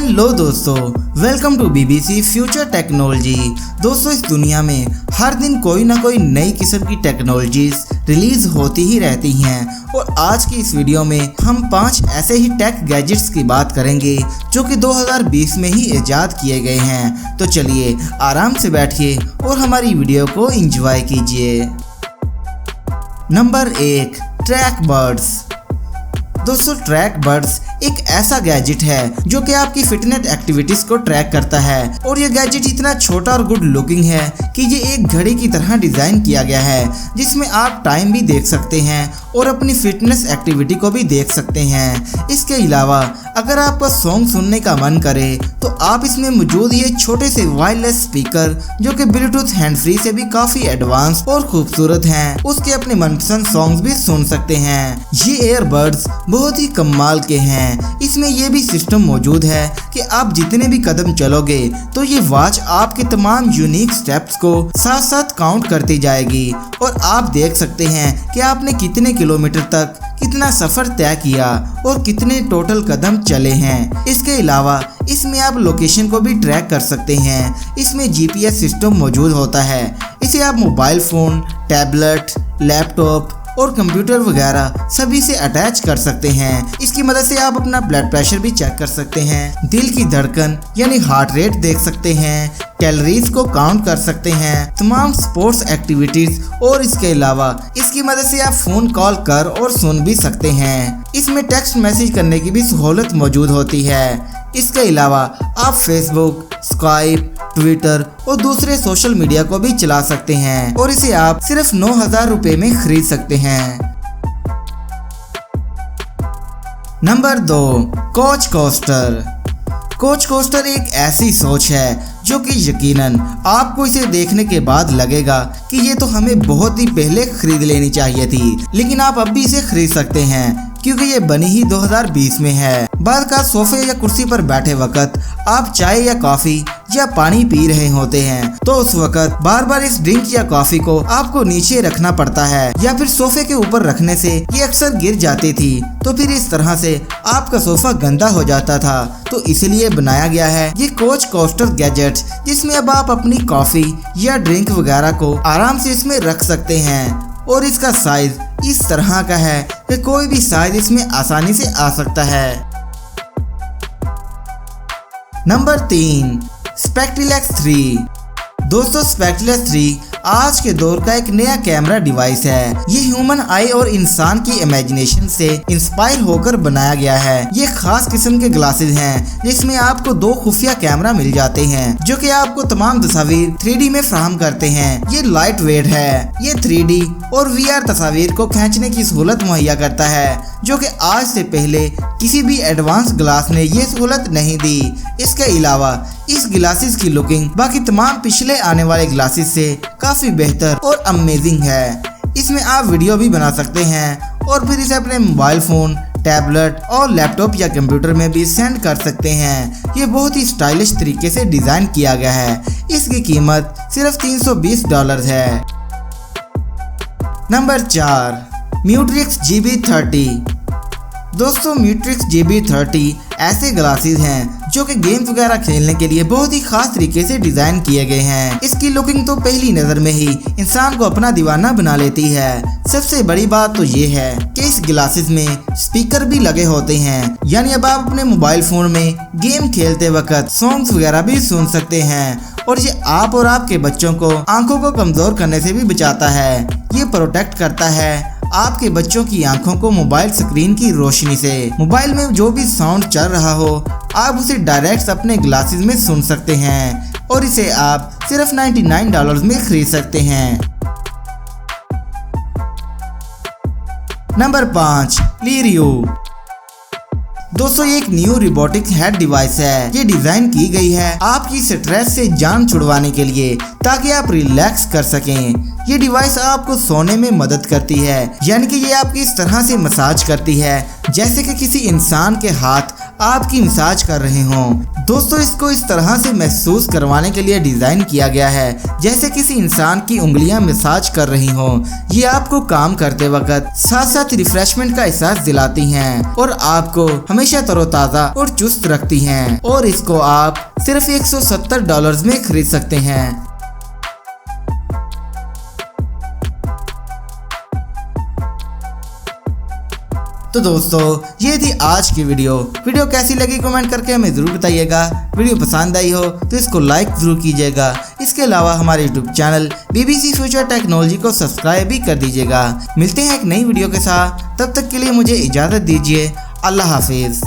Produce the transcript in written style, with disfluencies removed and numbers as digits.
Hello दोस्तों, welcome to BBC future technology. दोस्तों, इस दुनिया में हर दिन कोई ना कोई नई किस्म की टेक्नोलॉजीज रिलीज होती ही रहती हैं और आज की इस वीडियो में हम 5 ऐसे ही टेक गैजेट्स की बात करेंगे जो कि 2020 में ही इजाद किए गए हैं। तो चलिए आराम से बैठिए और हमारी वीडियो को एंजॉय कीजिए। Number 1, track birds. दोस्तों, ट्रैक बर्ड्स एक ऐसा गैजेट है जो कि आपकी फिटनेस एक्टिविटीज को ट्रैक करता है और ये गैजेट इतना छोटा और गुड लुकिंग है कि ये एक घड़ी की तरह डिजाइन किया गया है जिसमें आप टाइम भी देख सकते हैं और अपनी फिटनेस एक्टिविटी को भी देख सकते हैं। इसके अलावा अगर आपको सॉन्ग सुनने का मन करे तो आप इसमें मौजूद ये छोटे से वायरलेस स्पीकर जो कि ब्लूटूथ हैंड फ्री से भी काफी एडवांस और खूबसूरत हैं, उसके अपने मनपसंद सॉन्ग्स भी सुन सकते हैं। ये एयरबड्स बहुत ही कमाल के हैं। इसमें यह भी सिस्टम मौजूद है कि आप जितने भी कदम चलोगे तो ये वॉच आपके तमाम यूनिक स्टेप्स को साथ साथ काउंट करती जाएगी और आप देख सकते हैं कि आपने कितने किलोमीटर तक कितना सफर तय किया और कितने टोटल कदम चले हैं। इसके अलावा इसमें आप लोकेशन को भी ट्रैक कर सकते हैं। इसमें जीपीएस सिस्टम मौजूद होता है। इसे आप मोबाइल फोन, टैबलेट, लैपटॉप और कंप्यूटर वगैरह सभी से अटैच कर सकते हैं। इसकी मदद से आप अपना ब्लड प्रेशर भी चेक कर सकते हैं, दिल की धड़कन यानी हार्ट रेट देख सकते हैं, कैलोरीज को काउंट कर सकते हैं, तमाम स्पोर्ट्स एक्टिविटीज और इसके अलावा इसकी मदद से आप फोन कॉल कर और सुन भी सकते हैं। इसमें टेक्स्ट मैसेज करने की भी सहूलत मौजूद होती है। इसके अलावा आप फेसबुक, स्काइप, ट्विटर और दूसरे सोशल मीडिया को भी चला सकते हैं और इसे आप सिर्फ 9,000 रुपए में खरीद सकते हैं। Number 2, coach coaster. Coach coaster एक ऐसी सोच है जो कि यकीनन आपको इसे देखने के बाद लगेगा कि ये तो हमें बहुत ही पहले खरीद लेनी चाहिए थी, लेकिन आप अब भी इसे खरीद सकते हैं क्योंकि ये बनी ही 2020 में है। बाद का सोफे या कुर्सी पर बैठे वक्त आप चाय या कॉफी या पानी पी रहे होते हैं तो उस वक्त बार बार इस ड्रिंक या कॉफी को आपको नीचे रखना पड़ता है या फिर सोफे के ऊपर रखने से ये अक्सर गिर जाती थी, तो फिर इस तरह से आपका सोफा गंदा हो जाता था। तो इसलिए बनाया गया है ये कोच कोस्टर गैजेट जिसमें अब आप अपनी कॉफी या ड्रिंक वगैरह को आराम से इसमें रख सकते हैं और इसका साइज इस तरह का है कि कोई भी साइज इसमें आसानी से आ सकता है। नंबर 3, स्पेक्ट्रलेक्स 3। दोस्तों, स्पेक्ट्रलेक्स 3 आज के दौर का एक नया कैमरा डिवाइस है। ये ह्यूमन आई और इंसान की इमेजिनेशन से इंस्पायर होकर बनाया गया है। ये खास किस्म के ग्लासेस हैं जिसमें आपको 2 खुफिया कैमरा मिल जाते हैं जो कि आपको तमाम तस्वीर 3D में फ्राहम करते हैं। ये लाइट वेट है। ये 3D और VR तस्वीर को खींचने की सहूलत मुहैया करता है जो कि आज से पहले किसी भी एडवांस ग्लास ने ये सहूलत नहीं दी। इसके अलावा इस ग्लासेस की लुकिंग बाकी तमाम पिछले आने वाले ग्लासेस से काफी बेहतर और अमेजिंग है। इसमें आप वीडियो भी बना सकते हैं और फिर इसे अपने मोबाइल फोन, टैबलेट और लैपटॉप या कंप्यूटर में भी सेंड कर सकते हैं। ये बहुत ही स्टाइलिश तरीके से डिजाइन किया गया है। इसकी कीमत सिर्फ $320 है। Number 4, म्यूट्रिक्स GB30। दोस्तों, म्यूट्रिक्स GB30 ऐसे ग्लासेस हैं जो कि गेम्स वगैरह खेलने के लिए बहुत ही खास तरीके से डिजाइन किए गए हैं। इसकी लुकिंग तो पहली नजर में ही इंसान को अपना दीवाना बना लेती है। सबसे बड़ी बात तो ये है कि इस ग्लासेस में स्पीकर भी लगे होते हैं, यानी अब आप अपने मोबाइल फोन में गेम खेलते वक्त सॉन्ग्स वगैरह भी सुन सकते हैं और ये आप और आपके बच्चों को आंखों को कमजोर करने से भी बचाता है। ये प्रोटेक्ट करता है आपके बच्चों की आंखों को मोबाइल स्क्रीन की रोशनी से। मोबाइल में जो भी साउंड चल रहा हो आप उसे डायरेक्ट अपने ग्लासेस में सुन सकते हैं और इसे आप सिर्फ $99 में खरीद सकते हैं। नंबर 5, लिरियो। दोस्तों, ये एक न्यू रोबोटिक हेड डिवाइस है। ये डिजाइन की गई है आपकी स्ट्रेस से जान छुड़वाने के लिए ताकि आप रिलैक्स कर सकें। ये डिवाइस आपको सोने में मदद करती है, यानी कि ये आपकी इस तरह से मसाज करती है जैसे कि किसी इंसान के हाथ आपकी मसाज कर रहे हों। दोस्तों इसको इस तरह से महसूस करवाने के लिए डिजाइन किया गया है जैसे किसी इंसान की उंगलियां मसाज कर रही हो। ये आपको काम करते वक्त साथ साथ रिफ्रेशमेंट का एहसास दिलाती हैं और आपको हमेशा तरोताजा और चुस्त रखती हैं और इसको आप सिर्फ $170 में खरीद सकते हैं। तो दोस्तों ये थी आज की वीडियो कैसी लगी कमेंट करके हमें ज़रूर बताइएगा। वीडियो पसंद आई हो तो इसको लाइक ज़रूर कीजिएगा। इसके अलावा हमारे YouTube channel BBC future technology को सब्सक्राइब भी कर दीजिएगा। मिलते हैं एक नई वीडियो के साथ, तब तक के लिए मुझे इजाज़त दीजिए। अल्लाह हाफिज़।